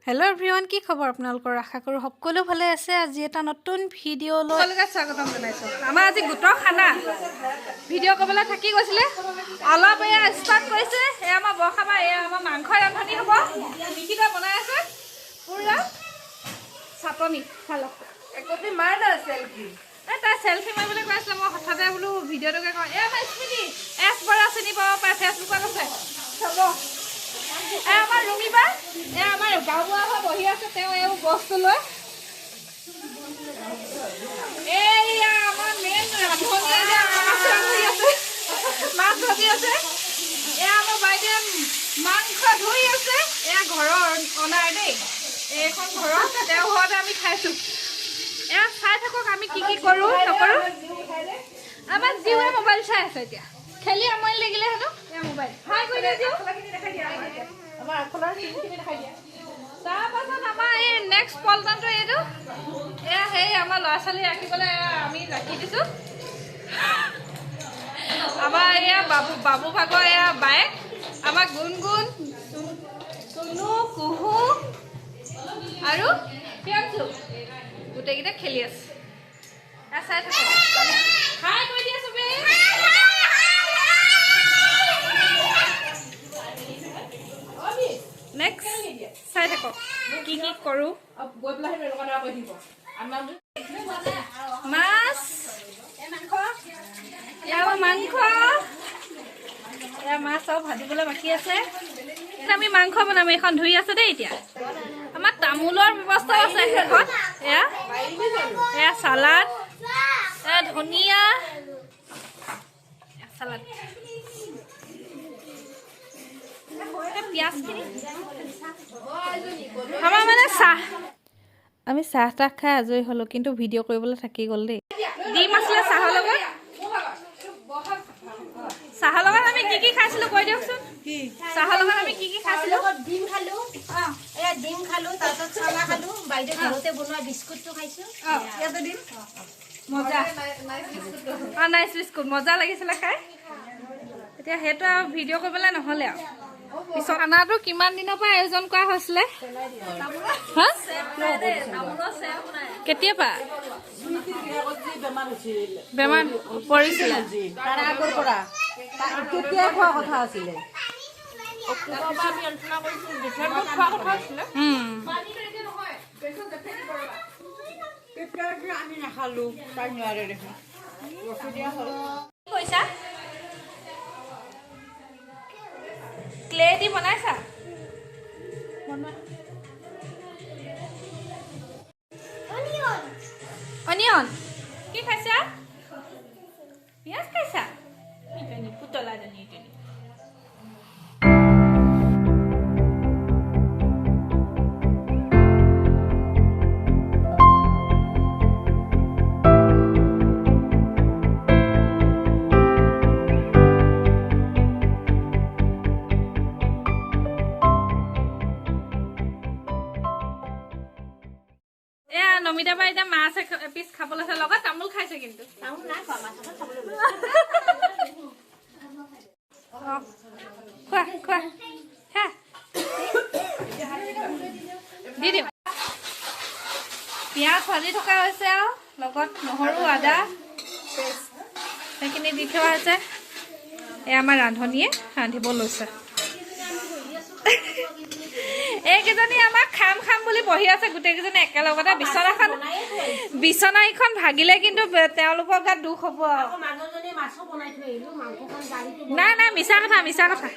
hello everyone की खबर আপোনালোকৰ আশা কৰো সকলো ভালে আছে আজি এটা নতুন ভিডিও লৈ সকলোকে স্বাগতম জনাইছো আমাৰ আজি গুটৰ খানা ভিডিও কবলা থাকি গৈছিলে অলপ এয়া স্টাৰ্ট কৰিছে এ আমাৰ বখাবা এ আমাৰ মাংস ৰান্ধনি হ'ব নিকিতা বনাই আছে পুৰা চাটনি খালো একতি মাৰ না সেলফি এটা সেলফি মাৰিবলৈ কৈছিল মই হঠাতে বলো ভিডিওটোকে কওঁ এ আমাৰ স্মৃতি এছ বৰা চিনি পাব পায় ফেচবুকত আছে চাব আমাৰ ৰুমিবা এ আমাৰ গাঁৱৰ হৈ বহি আছে তেওঁ এই বস্তু লৈ এইয়া আমাৰ মেন ৰান্ধনি যে মাছ ভাজি আছে এ আমাৰ বাইদে মাংস ধুই আছে এয়া ঘৰৰ অনাৰ দেই এইখন ঘৰত তেওঁ ঘৰতে আমি খাইছো এয়া চাই থাকক আমি কি কি কৰো নকৰো আমাৰ জিৱে মোবাইল চাই আছে এতিয়া খেলি আমনি লাগিলে হেনো এ মোবাইল হাই কৈ দিয়া জিও আমাৰ খলৰ টিমখিনি দেখাই দিয়া তাৰপাছত আমাৰ এই নেক্সট পলটানটো এইটো এয়া সেই আমাৰ ল'ৰা ছোৱালী ৰাখিবলৈ আমি ৰাখি দিছোঁ আমাৰ এয়া বাবু ভাগৰ এয়া বাইক আমাৰ গুণগুণ চুনু কুহু আৰু প্ৰিয়ংশু গোটেইকেইটা খেলি আছে চাই থাকোঁ হাই কৈ দিয়া চবেই নেক্সট চাই থাকক কি কি কৰোঁ মাছ মাংস এয়া মাছ আৰু ভাজিবলৈ বাকী আছে আমি মাংস বনাম এইখন ধুই আছে দেই এতিয়া আমাৰ তামোলৰ ব্যৱস্থা আছে সেইখন এয়া এয়া চালাড এয়া ধনিয়া চালাড আমাৰ মানে চাহ আমি চাহ তাহ খাই আজৰি হ'লো কিন্তু ভিডিঅ' কৰিবলৈ থাকি গ'ল দেই ডিম আছিলে চাহৰ লগত আমি কি কি খাইছিলোঁ কৈ দিয়কচোন চাহৰ লগত আমি কি কি খাইছিলোঁ ডিম খালোঁ ডিম খালোঁ তাৰপিছত চানা খালোঁ বাইদেউ ঘৰতে বনোৱা বিস্কুটটো খাইছোঁ ইয়াতে দিম মজা নাইচ বিস্কুট মজা লাগিছিলে খাই এতিয়া সেইটো আৰু ভিডিঅ' কৰিবলৈ নহ'লে আৰু পিছত খানাটো কিমান দিনৰ পৰা আয়োজন কৰা হৈছিলে কেতিয়াবা বেমাৰ পৰিছিলে আমি নাখালোঁ তাই নোৱাৰে দেখোন কৈছা ক্লে দি বনাইছা অনিয়ন কি খাইছা পিঁয়াজ খাইছা পুতলা জানি নমিতা বাই এতিয়া মাছ এপিচ খাবলৈ আছে লগত তামোল খাইছে কিন্তু খোৱা খোৱা খা দি দিম পিঁয়াজ ভাজি থকা হৈছে আৰু লগত নহৰু আদা সেইখিনি দি থোৱা হৈছে এয়া আমাৰ ৰান্ধনীয়ে ৰান্ধিব লৈছে এইকেইজনী আমাক খাম খাম বুলি বহি আছে গোটেইকেইজনী একেলগতে বিচনাখন ভাগিলে কিন্তু তেওঁলোকৰ গাত দুখ হ'ব নাই নাই মিছা কথা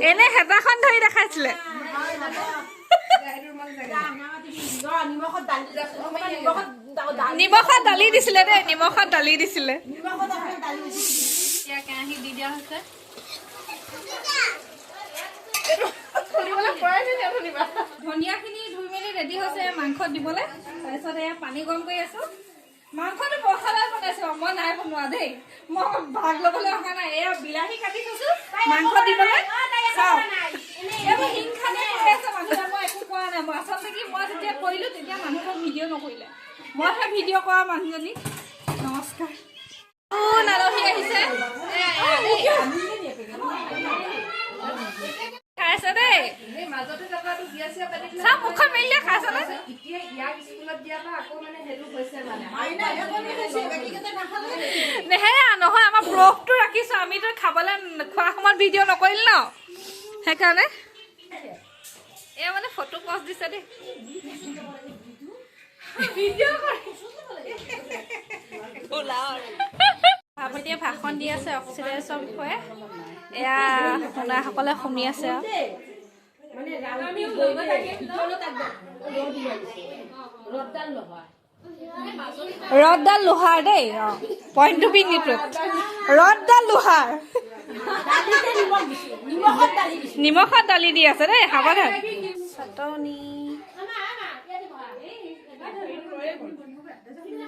এনে হেতাখন ধৰি দেখাইছিলে নিমখত দালি দিছিলে দেই নিমখত দালি দিছিলে কেৰাহী দি দিয়া হৈছে ধনিয়াখিনি ধুই মেলি ৰেডি হৈছে মাংসত দিবলৈ তাৰপিছত এয়া পানী গৰম কৰি আছো মাংসটো বখালাই বনাইছো মই নাই বনোৱা দেই মই ভাগ ল'বলৈ অহা নাই এয়া বিলাহী কাটি থৈছো মাংস দিবলৈ এইবোৰ হিংসানে কৰি আছে মানুহজন মই একো কৰা নাই মই আচলতে কি মই যেতিয়া কৰিলো তেতিয়া মানুহজন ভিডিঅ' নকৰিলে মইহে ভিডিঅ' কৰা মানুহজনী নমস্কাৰ আলহী আহিছে খাইছে দেই মাজতে মুখখন মেলিলে খাইছানে এতিয়া ইয়াক স্কুলত দিয়া বা আকৌ মানে হেলু হৈছে মানে নেহেৰা নহয় আমাৰ ব্ৰফটো ৰাখিছোঁ আমিতো খাবলৈ খোৱা সময়ত ভিডিঅ' নকৰিল ন সেইকাৰণে এয়া মানে ফটো পষ্ট দিছে দেই ভিডিঅ' ভাপতীয়ে ভাষণ দি আছে অক্সিডেছৰ বিষয়ে এয়া শুনাসকলে শুনি আছে আৰু ৰদডাল লোহাৰ দেই পইণ্টটো পিন্ধিটো ৰদডাল লোহাৰ নিমখত দালি দি আছে দেই সাৱধান চাটনি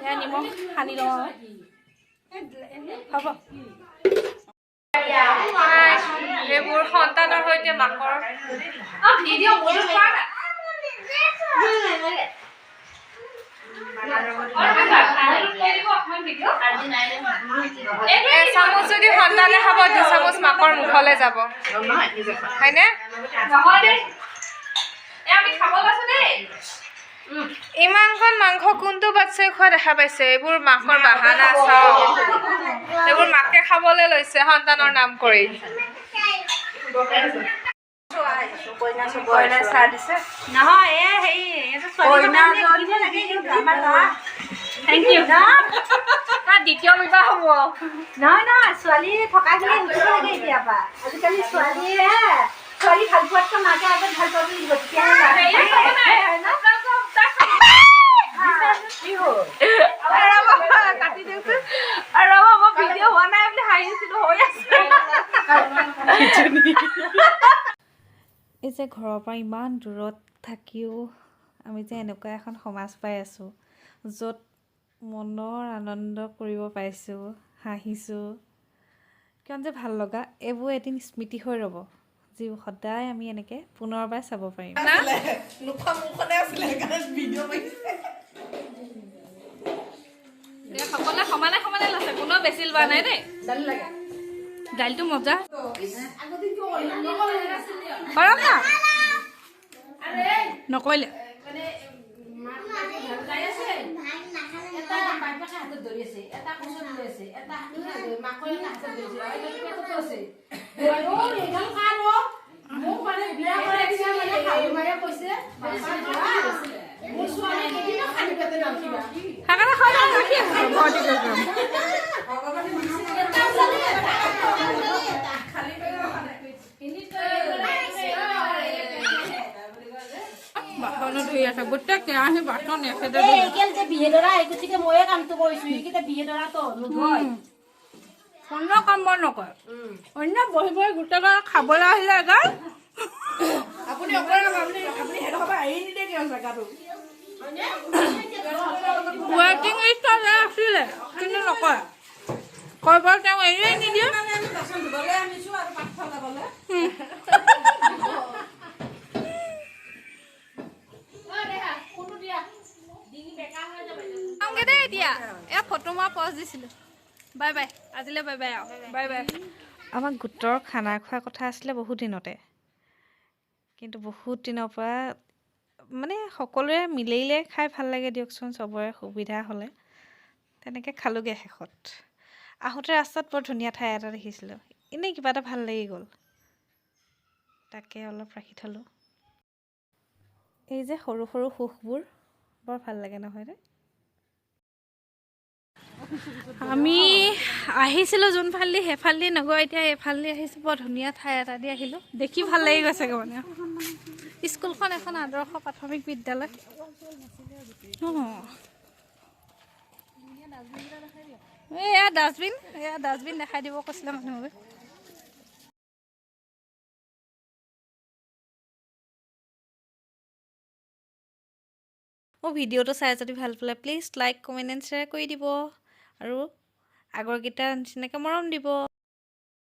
এয়া নিমখ সানি লওঁ হ'ব এইবোৰ সন্তানৰ সৈতে মাকৰ এচামুচ যদি সন্তানে খাব দুচামুচ মাকৰ মুখলৈ যাব হয়নে ইমানখন মাংস কোনটো বাচ্চাই খোৱা দেখা পাইছে এইবোৰ মাকৰ বাহানা চাওক এইবোৰ মাকে খাবলৈ লৈছে সন্তানৰ নাম কৰি চাহ দিছে নহয় থেংক ইউ তাৰ দ্বিতীয় বিবাহ হ'ব নহয় ছোৱালী থকাখিনি উঠিব লাগে এতিয়াৰ পৰা আজিকালি ছোৱালী ভাল পোৱাতকৈ মাকে আগত ভাল পাব লাগিব কাটি দিওঁচোন আৰু মই ভিডিঅ' হোৱা নাই বুলি হাঁহিছিলোঁ হৈ আছে এই যে ঘৰৰ পৰা ইমান দূৰত থাকিও আমি যে এনেকুৱা এখন সমাজ পাই আছোঁ য'ত মনৰ আনন্দ কৰিব পাৰিছোঁ হাঁহিছোঁ কিমান যে ভাল লগা এইবোৰ এদিন স্মৃতি হৈ ৰ'ব যিবোৰ সদায় আমি এনেকৈ পুনৰবাৰ চাব পাৰিম সকলোৱে সমানে সমানে লৈছে কোনো বেছি লোৱা নাই দেই দাইলটো মজা কৰক না নকৰিলে ধুই আছে গোটেই কেৰাহী বাচন এখেতে বিহেদৰা এই গতিকে ময়ে কামটো কৰিছো এইকেইটা বিহেদৰাটো নহয় অন্য কাম বৰ নকৰে অন্য বহি বহি গোটেই খাবলৈ আহিলে এগাল আপুনি ৱেটিং লিষ্টত আছিলে কিন্তু নকৰে কয়বাৰ তেওঁ এৰিয়ে নিদিয়ে এতিয়া এয়া ফটো মই পষ্ট দিছিলোঁ বাই বাই আজিলৈ বাই বাই আৰু বাই বাই আমাক গোটৰ খানা খোৱাৰ কথা আছিলে বহুত দিনতে কিন্তু বহুত দিনৰ পৰা মানে সকলোৱে মিলিলে খাই ভাল লাগে দিয়কচোন চবৰে সুবিধা হ'লে তেনেকৈ খালোঁগৈ শেষত আহোঁতে ৰাস্তাত বৰ ধুনীয়া ঠাই এটা দেখিছিলোঁ এনেই কিবা এটা ভাল লাগি গ'ল তাকে অলপ ৰাখি থলোঁ এই যে সৰু সৰু সুখবোৰ বৰ ভাল লাগে নহয়নে আমি আহিছিলোঁ যোনফালেদি সেইফালেদি নগৈ এতিয়া এইফালেদি আহিছোঁ বৰ ধুনীয়া ঠাই এটা দি আহিলোঁ দেখি ভাল লাগি গৈছেগৈ মানে স্কুলখন এখন আদৰ্শ প্ৰাথমিক বিদ্যালয় এয়া ডাষ্টবিন দেখাই দিব কৈছিলে মানুহবোৰে মোৰ ভিডিঅ'টো চাই যদি ভাল পালে please like comment and share কৰি দিব আৰু আগৰকেইটাৰ নিচিনাকৈ মৰম দিব